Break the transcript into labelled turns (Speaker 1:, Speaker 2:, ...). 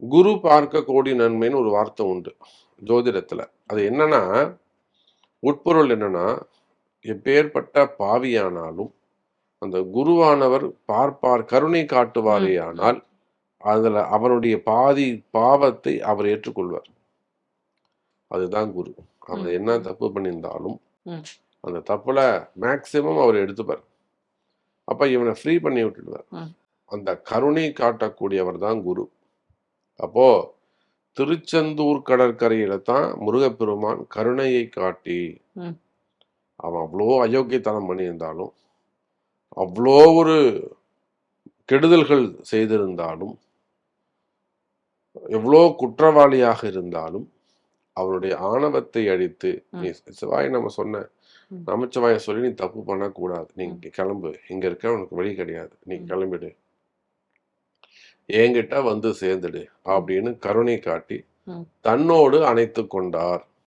Speaker 1: குரு பார்க்க கோடி நன்மைன்னு ஒரு வார்த்தை உண்டு ஜோதிடத்துல. அது என்னன்னா, உட்பொருள் என்னன்னா, எப்பேர்ப்பட்ட பாவியானாலும் அந்த குருவானவர் பார்ப்பார், கருணை
Speaker 2: ம், ம்.
Speaker 1: காட்டுவாரேயானால், அதுல அவருடைய பாதி பாவத்தை அவர் ஏற்றுக்கொள்வார். அதுதான் குரு. அவன்
Speaker 2: ம்,
Speaker 1: என்ன
Speaker 2: ம்,
Speaker 1: தப்பு பண்ணியிருந்தாலும்,
Speaker 2: ம்,
Speaker 1: அந்த தப்புல மேக்ஸிமம் அவர் எடுத்துப்பார். அப்ப இவன ஃப்ரீ பண்ணி விட்டுடுவார்.
Speaker 2: ம்,
Speaker 1: அந்த கருணை காட்டக்கூடியவர் தான் குரு. அப்போ திருச்செந்தூர் கடற்கரையில தான் முருகப்பெருமான் கருணையை காட்டி,
Speaker 2: ம்,
Speaker 1: அவன் அவ்வளோ அயோக்கியத்தனம் பண்ணியிருந்தாலும், அவ்வளோ ஒரு கெடுதல்கள் செய்திருந்தாலும், எவ்வளோ குற்றவாளியாக இருந்தாலும், அவருடைய ஆணவத்தை அழித்து, நீ
Speaker 2: ம்,
Speaker 1: சிவாய நம்ம சொன்ன
Speaker 2: ம்,
Speaker 1: நமச்சிவாய சொல்லி நீ தப்பு பண்ணக்கூடாது. நீ
Speaker 2: ம்,
Speaker 1: கிளம்பு. இங்க இருக்க உனக்கு வழி கிடையாது. நீ
Speaker 2: ம்,
Speaker 1: கிளம்பிடு. என்கிட்ட வந்து சேர்ந்துடு.
Speaker 2: ம்,
Speaker 1: அப்படின்னு கருணை காட்டி
Speaker 2: ம்.
Speaker 1: தன்னோடு அணைத்துக் கொண்டார்.